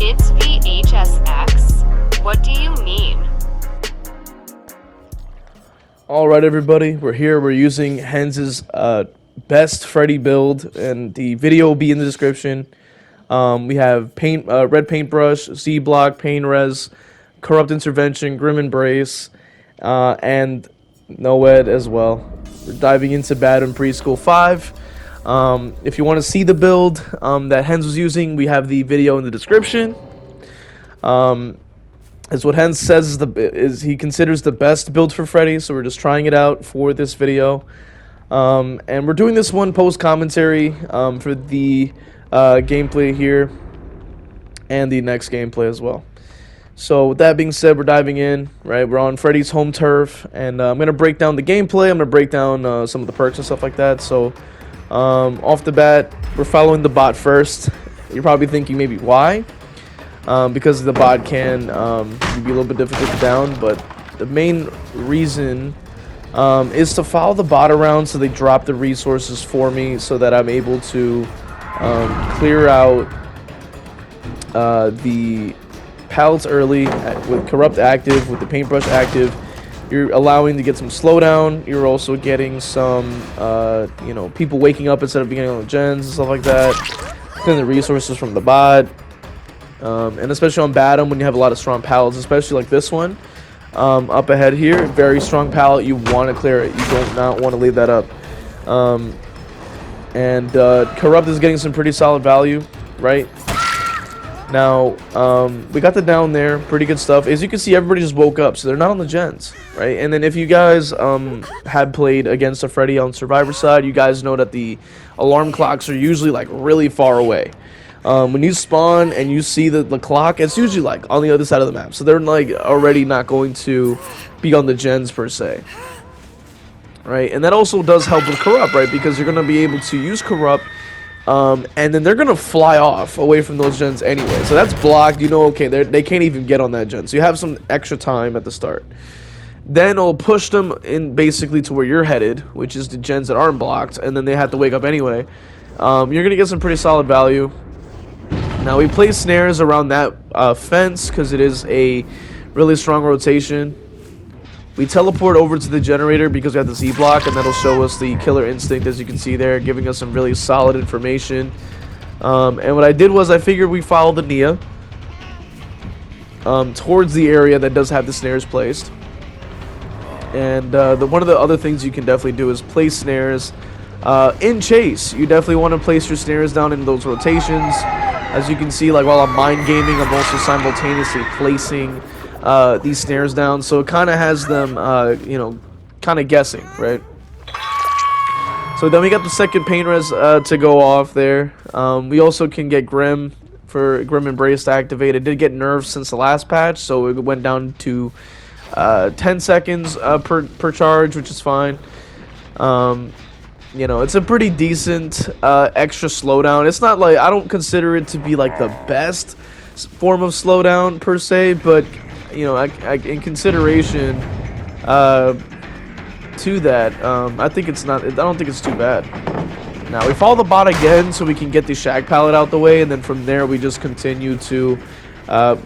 It's v.h.s.x. What do you mean? Alright everybody, we're here, we're using Hens' best Freddy build, and the video will be in the description. We have red paintbrush, Z-block, pain res, corrupt intervention, grim embrace, and NOED as well. We're diving into Bad in Preschool 5. If you want to see the build that Hens was using, we have the video in the description. As what Hens says is he considers the best build for Freddy, so we're just trying it out for this video. And we're doing this one post commentary for the gameplay here and the next gameplay as well. So with that being said, we're diving in, right? We're on Freddy's home turf, and I'm gonna break down the gameplay. I'm gonna break down some of the perks and stuff like that. So off the bat, we're following the bot first. You're probably thinking maybe why? Because the bot can be a little bit difficult to down, but the main reason is to follow the bot around so they drop the resources for me so that I'm able to clear out the pallets early with corrupt active, with the paintbrush active. You're allowing to get some slowdown. You're also getting some people waking up instead of being on the gens and stuff like that. Clearing the resources from the bot. And especially on Batum when you have a lot of strong pallets, especially like this one up ahead here, very strong pallet. You want to clear it. You do not want to leave that up. And corrupt is getting some pretty solid value, right? Now we got the down there, pretty good stuff. As you can see, everybody just woke up, so they're not on the gens, right? And then if you guys had played against a Freddy on Survivor side, you guys know that the alarm clocks are usually like really far away. When you spawn and you see the clock, it's usually like on the other side of the map, so they're like already not going to be on the gens per se, right? And that also does help with corrupt, right? Because you're going to be able to use corrupt, and then they're going to fly off away from those gens anyway, so that's blocked. You know, okay, they can't even get on that gen, so you have some extra time at the start. Then it'll push them in basically to where you're headed, which is the gens that aren't blocked, and then they have to wake up anyway. You're going to get some pretty solid value. Now we place snares around that fence because it is a really strong rotation. We teleport over to the generator because we have the Z block, and that'll show us the killer instinct, as you can see there, giving us some really solid information. And what I did was I figured we follow the Nia towards the area that does have the snares placed. And one of the other things you can definitely do is place snares in chase. You definitely want to place your snares down in those rotations. As you can see, like while I'm mind gaming, I'm also simultaneously placing these snares down, so it kind of has them, kind of guessing, right? So then we got the second paint res to go off there. We also can get Grim for Grim Embrace to activate. It did get nerfed since the last patch, so it went down to 10 seconds per charge, which is fine. It's a pretty decent extra slowdown. It's not like, I don't consider it to be like the best form of slowdown per se, but in consideration to that, I think it's not. I don't think it's too bad. Now we follow the bot again so we can get the shag pallet out the way, and then from there we just continue to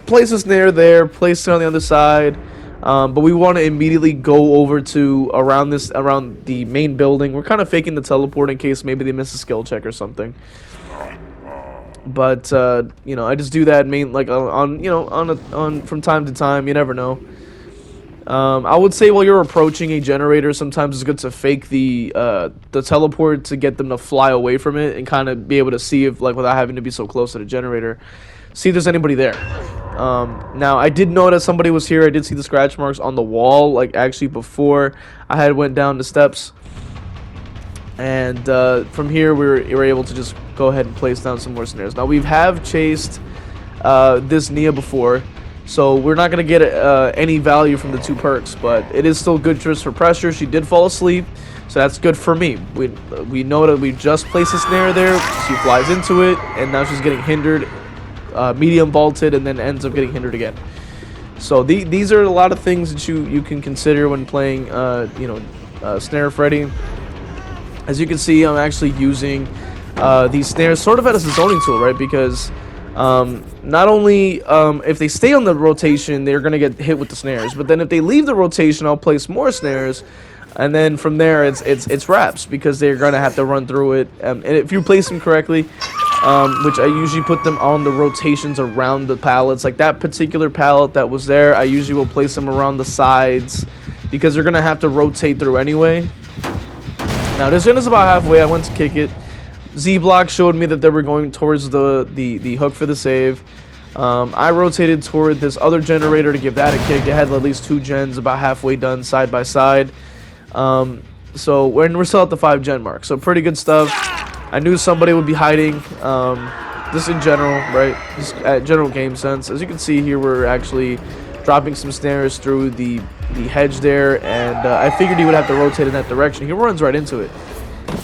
place a snare there, place it on the other side. But we want to immediately go over to around the main building. We're kind of faking the teleport in case maybe they miss a skill check or something. But I just do that on from time to time. You never know. I would say while you're approaching a generator, sometimes it's good to fake the teleport to get them to fly away from it and kind of be able to see if, like, without having to be so close to the generator, see if there's anybody there. Now I did notice somebody was here. I did see the scratch marks on the wall, like actually before I had went down the steps. And from here we were able to just go ahead and place down some more snares. Now we have chased this Nia before, so we're not going to get any value from the two perks, but it is still good just for pressure. She did fall asleep, so that's good for me. We know that we just placed a snare there. She flies into it, and now she's getting hindered, medium vaulted, and then ends up getting hindered again. So these are a lot of things that you can consider when playing Snare Freddy. As you can see, I'm actually using these snares sort of as a zoning tool, right? Because Not only if they stay on the rotation, they're gonna get hit with the snares, but then if they leave the rotation, I'll place more snares, and then from there it's wraps because they're gonna have to run through it. And if you place them correctly, which I usually put them on the rotations around the pallets, like that particular pallet that was there, I usually will place them around the sides because they're gonna have to rotate through anyway. Now this gen is about halfway. I went to kick it. Z-Block showed me that they were going towards the hook for the save. I rotated toward this other generator to give that a kick. It had at least 2 gens about halfway done side by side. So we're still at the 5 gen mark. So pretty good stuff. I knew somebody would be hiding. Just in general, right? Just at general game sense. As you can see here, we're actually dropping some snares through the hedge there, and I figured he would have to rotate in that direction. He runs right into it.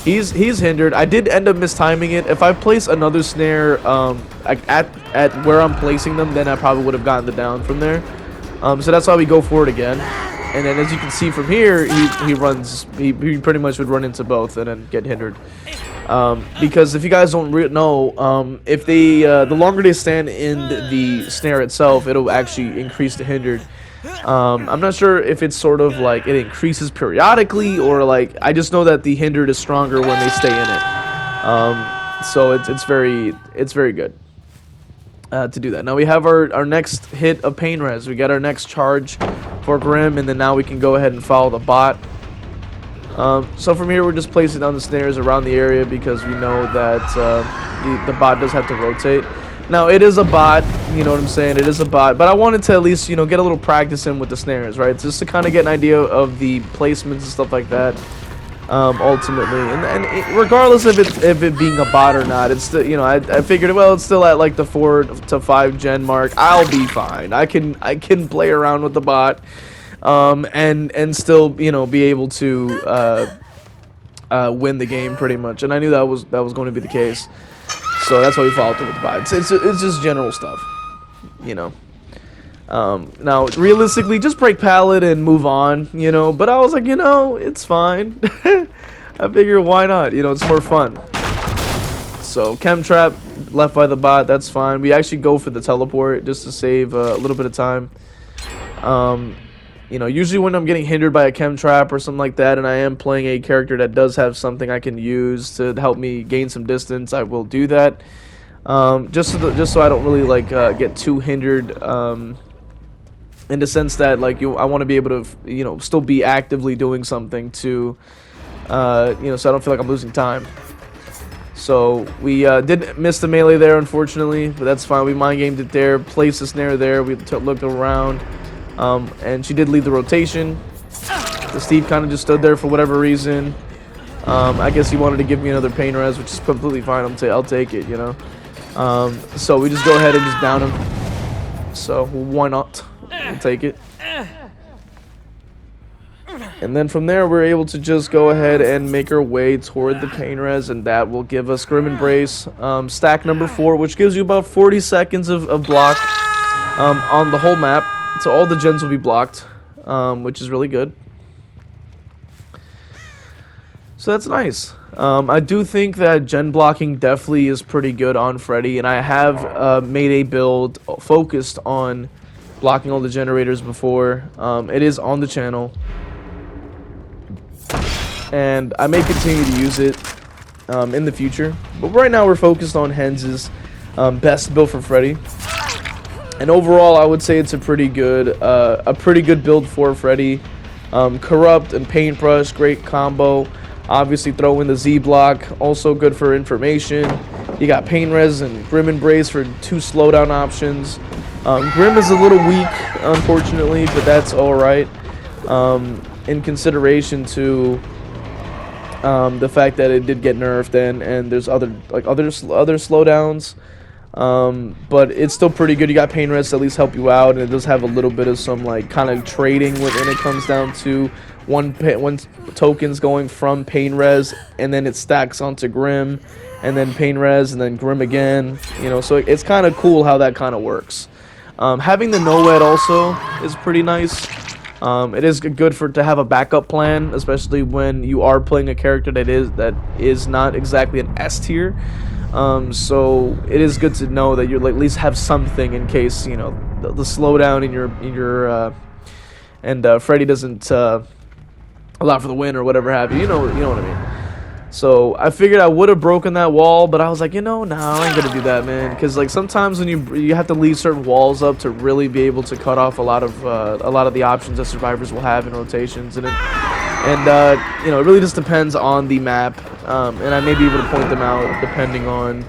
He's hindered. I did end up mistiming it. If I place another snare at where I'm placing them, then I probably would have gotten the down from there. So that's why we go for it again. And then as you can see from here, he pretty much would run into both and then get hindered. Because if you guys don't know, if they the longer they stand in the snare itself, it'll actually increase the hindered. I'm not sure if it's sort of like it increases periodically, or like I just know that the hindered is stronger when they stay in it. So it's very good to do that. Now we have our next hit of pain res. We got our next charge for Grim, and then now we can go ahead and follow the bot. So from here we're just placing down the snares around the area because we know that the bot does have to rotate. Now it is a bot, you know what I'm saying, it is a bot, but I wanted to at least, you know, get a little practice in with the snares, right, just to kind of get an idea of the placements and stuff like that, ultimately, and regardless of it being a bot or not, it's still, you know, I figured, well, it's still at like the 4 to 5 gen mark, I'll be fine, I can play around with the bot, and still, you know, be able to win the game pretty much, and I knew that was going to be the case. So that's why we followed through with the bot. It's just general stuff, you know. Now, realistically, just break pallet and move on, you know. But I was like, you know, it's fine. I figure, why not? You know, it's more fun. So, chem trap left by the bot, that's fine. We actually go for the teleport just to save a little bit of time. You know, usually when I'm getting hindered by a chem trap or something like that, and I am playing a character that does have something I can use to help me gain some distance, I will do that. Just so I don't really like get too hindered. In the sense that like I want to be able to, you know, still be actively doing something to, you know, so I don't feel like I'm losing time. So we did miss the melee there, unfortunately, but that's fine. We mind gamed it there, placed the snare there. We looked around. And she did leave the rotation. So Steve kind of just stood there for whatever reason. I guess he wanted to give me another pain res, which is completely fine. I'll take it, you know. So we just go ahead and just down him. So why not? We'll take it. And then from there, we're able to just go ahead and make our way toward the pain res, and that will give us Grim Embrace, stack number 4, which gives you about 40 seconds of block on the whole map. So all the gens will be blocked, which is really good. So that's nice. I do think that gen blocking definitely is pretty good on Freddy, and I have made a build focused on blocking all the generators before. It is on the channel, and I may continue to use it in the future. But right now we're focused on Hens' best build for Freddy. And overall, I would say it's a pretty good build for Freddy. Corrupt and Paintbrush, great combo. Obviously, throw in the Z block, also good for information. You got Pain Res and Grim Embrace for 2 slowdown options. Grim is a little weak, unfortunately, but that's all right. In consideration to the fact that it did get nerfed, and there's other slowdowns. But it's still pretty good. You got pain res to at least help you out, and it does have a little bit of some like kind of trading when it comes down to one tokens going from pain res, and then it stacks onto Grim, and then pain res, and then Grim again. You know, so it's kind of cool how that kind of works. Having the NOED also is pretty nice. It is good to have a backup plan, especially when you are playing a character that is not exactly an S tier. So it is good to know that you at least have something in case the slowdown in your and Freddy doesn't allow for the win or whatever have you. You know what I mean. So I figured I would have broken that wall, but I was like, no, I ain't gonna do that, man. Because like sometimes when you have to leave certain walls up to really be able to cut off a lot of the options that survivors will have in rotations, and it really just depends on the map, and I may be able to point them out depending on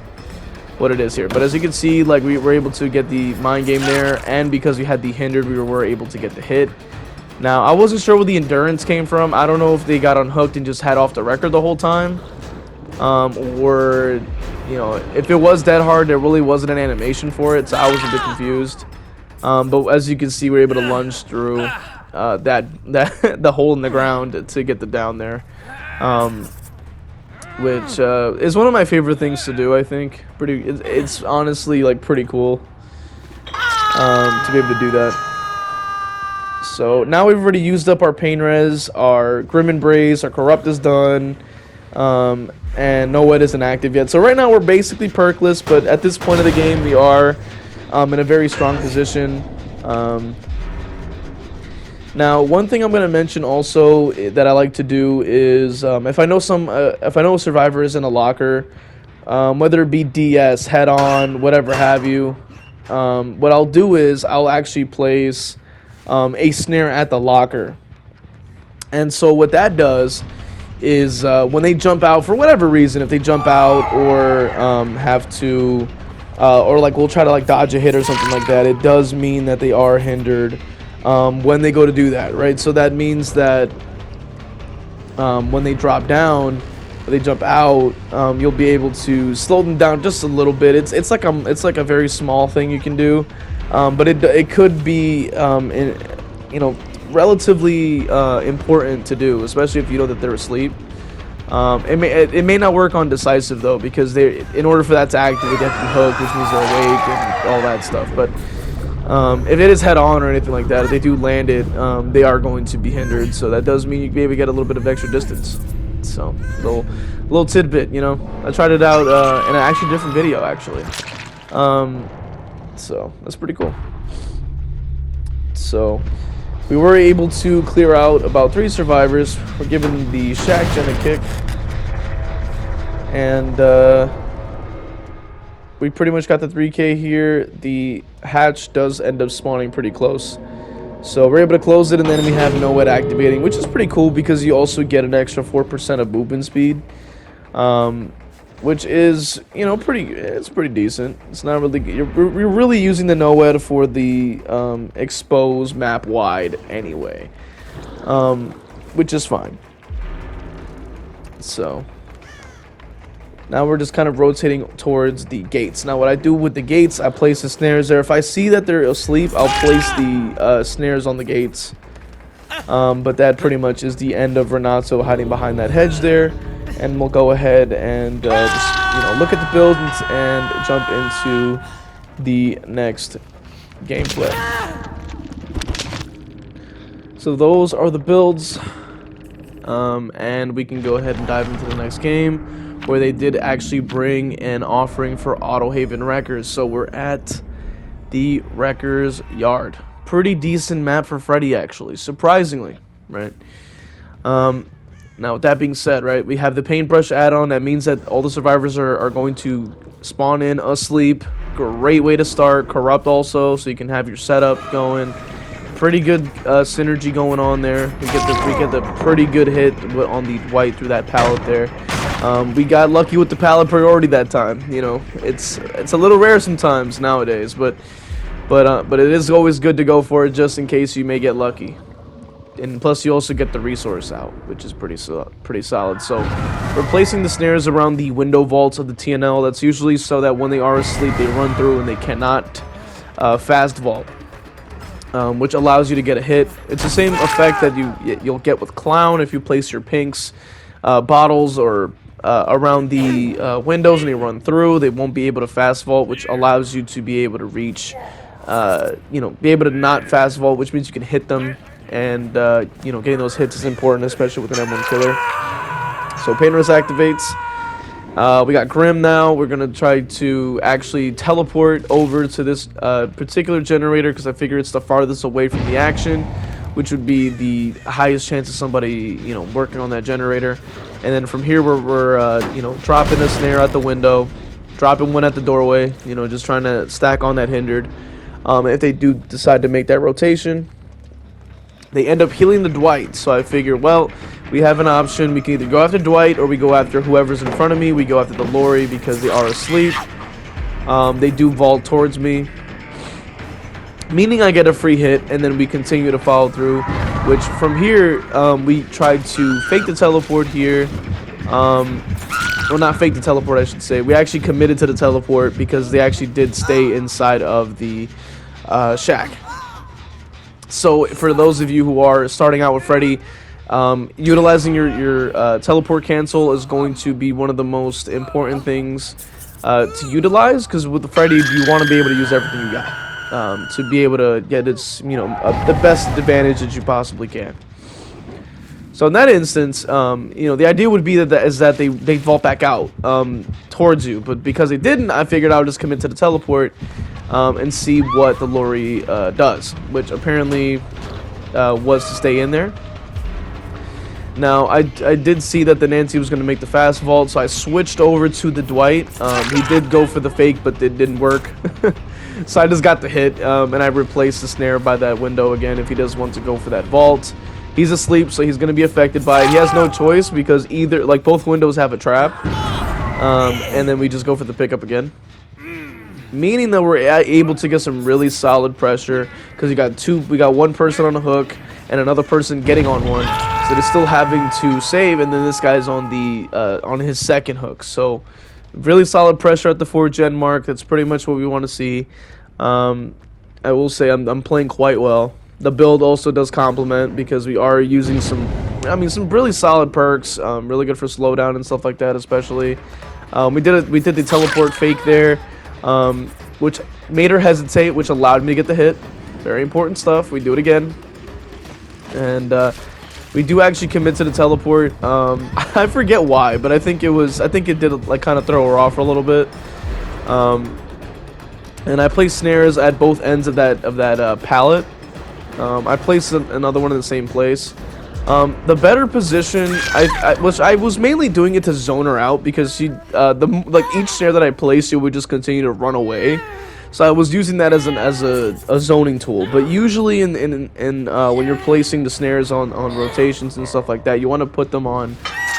what it is here. But as you can see, like we were able to get the mind game there, and because we had the hindered, we were able to get the hit. Now, I wasn't sure where the endurance came from. I don't know if they got unhooked and just had off the record the whole time. Or, if it was that hard, there really wasn't an animation for it, so I was a bit confused. But as you can see, we were able to lunge through the hole in the ground to get the down there. Which is one of my favorite things to do, I think. It's honestly, like, pretty cool to be able to do that. So now we've already used up our pain res, our grim embrace, our corrupt is done, and no wet isn't active yet. So right now we're basically perkless, but at this point of the game we are in a very strong position. Now one thing I'm going to mention also that I like to do is if I know a survivor is in a locker, whether it be DS, head on, whatever have you, what I'll do is I'll actually place a snare at the locker. And so what that does is when they jump out for whatever reason, if they jump out or have to or like we'll try to like dodge a hit or something like that, it does mean that they are hindered when they go to do that, right? So that means that when they drop down or they jump out, you'll be able to slow them down just a little bit. It's like a very small thing you can do. But it could be relatively important to do, especially if you know that they're asleep. It may not work on decisive though, because in order for that to activate, they have to be hooked, which means they're awake and all that stuff. But if it is head on or anything like that, if they do land it, they are going to be hindered. So that does mean you maybe get a little bit of extra distance. So little tidbit, I tried it out in an actually different video actually. So that's pretty cool. So we were able to clear out about 3 survivors. We're giving the Shack Gen a kick, and we pretty much got the 3K here. The hatch does end up spawning pretty close, so we're able to close it, and then we have no wet activating, which is pretty cool because you also get an extra 4% of movement speed. Which is, it's pretty decent. It's not really, you're really using the NOED for the expose map wide anyway, which is fine. So now we're just kind of rotating towards the gates. Now what I do with the gates, I place the snares there. If I see that they're asleep, I'll place the snares on the gates. But that pretty much is the end of Renato hiding behind that hedge there. And we'll go ahead and just look at the build and jump into the next gameplay. So those are the builds, and we can go ahead and dive into the next game, where they did actually bring an offering for Auto Haven Wreckers. So we're at the Wreckers Yard. Pretty decent map for Freddy, actually, surprisingly, right? Now, with that being said, right, we have the paintbrush add-on. That means that all the survivors are going to spawn in asleep. Great way to start. Corrupt also, so you can have your setup going. Pretty good synergy going on there. We get the pretty good hit on the white through that pallet there. We got lucky with the pallet priority that time. It's a little rare sometimes nowadays, but it is always good to go for it just in case you may get lucky. And plus you also get the resource out, which is pretty solid. So we're placing the snares around the window vaults of the TNL. That's usually so that when they are asleep, they run through and they cannot fast vault, which allows you to get a hit. It's the same effect that you'll get with Clown if you place your pinks bottles or around the windows and they run through. They won't be able to fast vault, which allows you to be able to reach, be able to not fast vault, which means you can hit them. And getting those hits is important, especially with an M1 killer. So Painter's activates, We got Grim now. We're going to try to actually teleport over to this particular generator because I figure it's the farthest away from the action, which would be the highest chance of somebody, you know, working on that generator. And then from here, we're you know, dropping a snare out the window, dropping one at the doorway, you know, just trying to stack on that hindered. If they do decide to make that rotation, they end up healing the Dwight. So I figure, well, we have an option. We can either go after Dwight or we go after whoever's in front of me. We go after the Lori because they are asleep. They do vault towards me, meaning I get a free hit, and then we continue to follow through, which from here, we tried to fake the teleport here. Well, not fake the teleport, I should say. We actually committed to the teleport because they actually did stay inside of the shack. So for those of you who are starting out with Freddy, utilizing your teleport cancel is going to be one of the most important things to utilize, because with the Freddy, you want to be able to use everything you got to be able to get its, you know, the best advantage that you possibly can. So in that instance, you know, the idea would be that they vault back out towards you, but because they didn't, I figured I would just commit to the teleport and see what the Lori does, which apparently was to stay in there. Now, I did see that the Nancy was going to make the fast vault, so I switched over to the Dwight. He did go for the fake, but it didn't work. So I just got the hit, and I replaced the snare by that window again if he does want to go for that vault. He's asleep, so he's going to be affected by it. He has no choice because either, like, both windows have a trap. And then we just go for the pickup again. Meaning that we're able to get some really solid pressure because we got one person on a hook and another person getting on one. So they're still having to save, and then this guy's on the on his second hook. So really solid pressure at the 4 gen mark. That's pretty much what we want to see. I will say I'm playing quite well. The build also does complement because we are using some really solid perks, really good for slowdown and stuff like that, especially. We did the teleport fake there, which made her hesitate, which allowed me to get the hit. Very important stuff. We do it again, and we do actually commit to the teleport. I forget why, but I think it did like kind of throw her off for a little bit. And I placed snares at both ends of that pallet. I placed another one in the same place. The better position, I was mainly doing it to zone her out because each snare that I placed, she would just continue to run away. So I was using that as a zoning tool. But usually when you're placing the snares on rotations and stuff like that, you want to put them on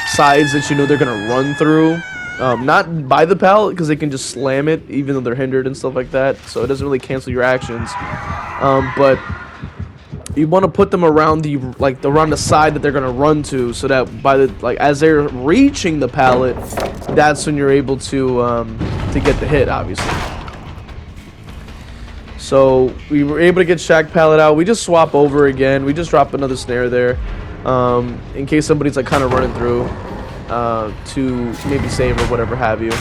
sides that you know they're gonna run through. Not by the pallet because they can just slam it even though they're hindered and stuff like that. So it doesn't really cancel your actions. But you want to put them around the side that they're gonna run to, so that as they're reaching the pallet, that's when you're able to get the hit, obviously. So we were able to get Shack pallet out. We just swap over again. We just drop another snare there, in case somebody's like kind of running through to maybe save or whatever have you.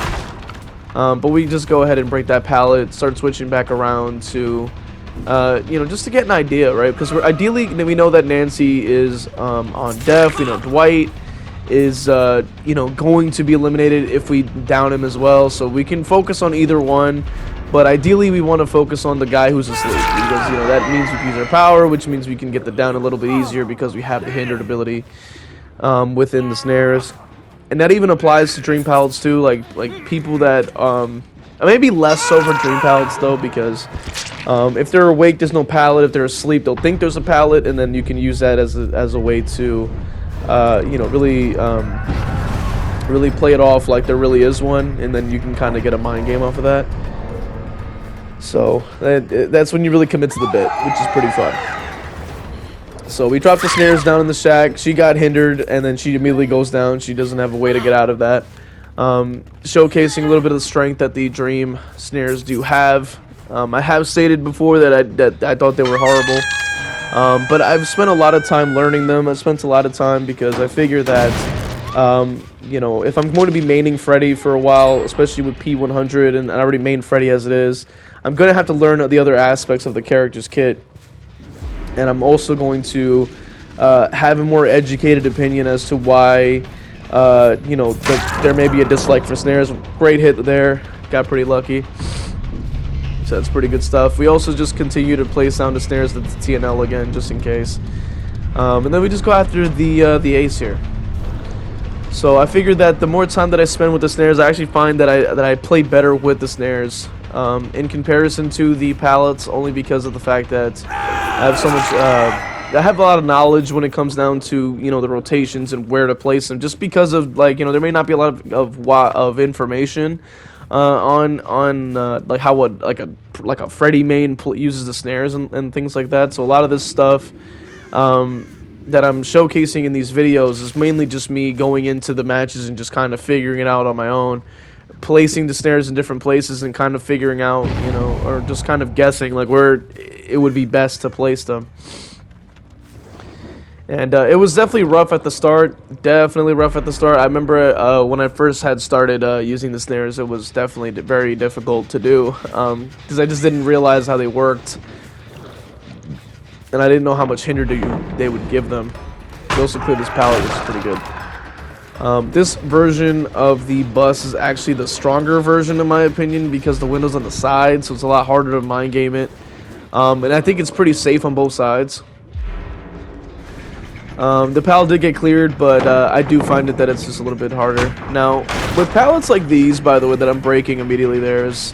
But we just go ahead and break that pallet, start switching back around to. Just to get an idea, right? Because ideally, we know that Nancy is on death. We know Dwight is, going to be eliminated if we down him as well. So we can focus on either one. But ideally, we want to focus on the guy who's asleep. Because, that means we can use our power, which means we can get the down a little bit easier because we have the hindered ability within the snares. And that even applies to dream pallets too. Like people that... maybe less so for dream pallets though, because if they're awake, there's no pallet. If they're asleep, they'll think there's a pallet, and then you can use that as a way to, really play it off like there really is one, and then you can kind of get a mind game off of that. So that's when you really commit to the bit, which is pretty fun. So we dropped the snares down in the shack. She got hindered, and then she immediately goes down. She doesn't have a way to get out of that. Showcasing a little bit of the strength that the dream snares do have. I have stated before that I thought they were horrible, but I've spent a lot of time learning them. I spent a lot of time because I figure that if I'm going to be maining Freddy for a while, especially with P100, and I already main Freddy as it is, I'm going to have to learn the other aspects of the character's kit, and I'm also going to have a more educated opinion as to why you know, there may be a dislike for snares. Great hit there. Got pretty lucky. So that's pretty good stuff. We also just continue to place down the snares at the TNL again, just in case. And then we just go after the ace here. So I figured that the more time that I spend with the snares, I actually find that I play better with the snares in comparison to the pallets, only because of the fact that I have so much. I have a lot of knowledge when it comes down to, you know, the rotations and where to place them. Just because of, like, you know, there may not be a lot of information on like how like a Freddy main uses the snares and things like that. So a lot of this stuff that I'm showcasing in these videos is mainly just me going into the matches and just kind of figuring it out on my own, placing the snares in different places and kind of figuring out, you know, or just kind of guessing like where it would be best to place them. And it was definitely rough at the start. Definitely rough at the start. I remember when I first had started using the snares, it was definitely very difficult to do because I just didn't realize how they worked, and I didn't know how much hinder they would give them. They also cleared this pallet, which is pretty good. This version of the bus is actually the stronger version in my opinion because the window's on the side, so it's a lot harder to mind game it. And I think it's pretty safe on both sides. The pallet did get cleared, but I do find it that it's just a little bit harder. Now, with pallets like these, by the way, that I'm breaking immediately there is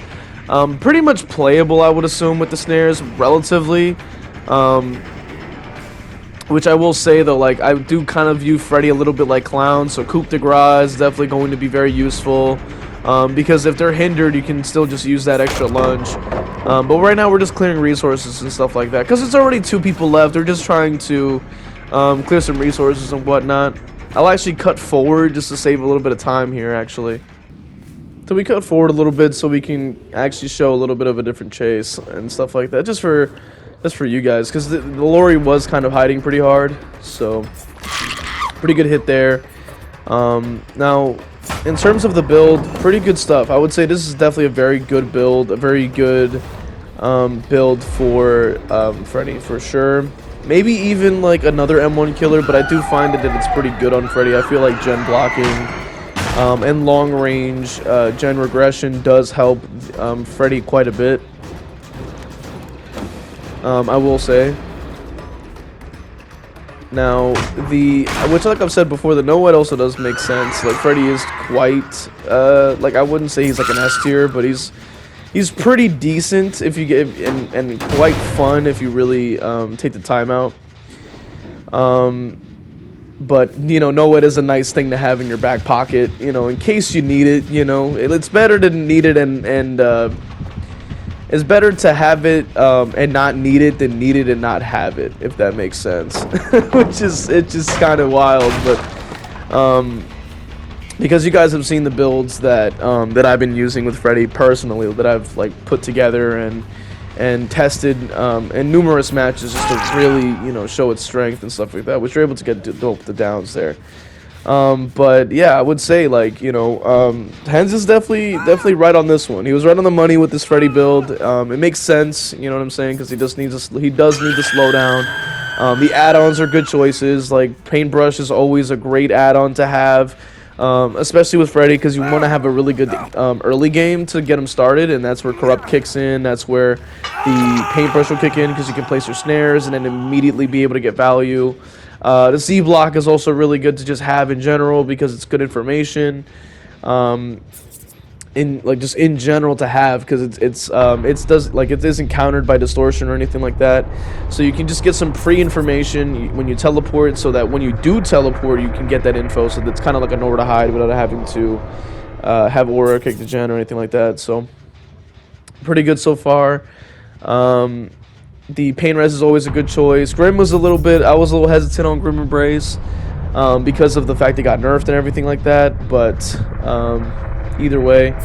pretty much playable, I would assume, with the snares, relatively. Which I will say, though, like, I do kind of view Freddy a little bit like Clown, so coup de grace is definitely going to be very useful. Because if they're hindered, you can still just use that extra lunge. But right now, we're just clearing resources and stuff like that. Because it's already 2 people left, they're just trying to clear some resources and whatnot. I'll actually cut forward just to save a little bit of time here, actually. So we cut forward a little bit so we can actually show a little bit of a different chase and stuff like that, just for you guys, because the lorry was kind of hiding pretty hard. So pretty good hit there. Now, in terms of the build, pretty good stuff. I would say this is definitely a very good build, a very good build for Freddy for sure. Maybe even like another M1 killer, but I do find that it's pretty good on Freddy. I feel like gen blocking and long range gen regression does help Freddy quite a bit. I will say. Now, which, like I've said before, the no-wet also does make sense. Like, Freddy is quite, like, I wouldn't say he's like an S tier, but he's pretty decent if you get, and quite fun if you really take the time out. But, you know, no-wet is a nice thing to have in your back pocket, you know, in case you need it, you know. It's better to need it and it's better to have it and not need it than need it and not have it, if that makes sense. Which is, it's just kind of wild, but because you guys have seen the builds that that I've been using with Freddy personally, that I've like put together and tested in numerous matches just to really, you know, show its strength and stuff like that, which you're able to get the downs there. But yeah, I would say, like, you know, Hens is definitely right on this one. He was right on the money with this Freddy build. It makes sense, you know what I'm saying, because he does need to slow down. The add-ons are good choices. Like Paintbrush is always a great add-on to have, especially with Freddy, because you want to have a really good early game to get him started, and that's where Corrupt kicks in. That's where the Paintbrush will kick in, because you can place your snares and then immediately be able to get value. The Z block is also really good to just have in general because it's good information. Just in general to have, because it isn't countered by distortion or anything like that. So you can just get some pre-information when you teleport, so that when you do teleport, you can get that info. So that's kind of like an aura to hide without having to have aura kick the gen or anything like that. So pretty good so far. The Pain Res is always a good choice. Grim was I was a little hesitant on Grim Embrace because of the fact it got nerfed and everything like that, but either way,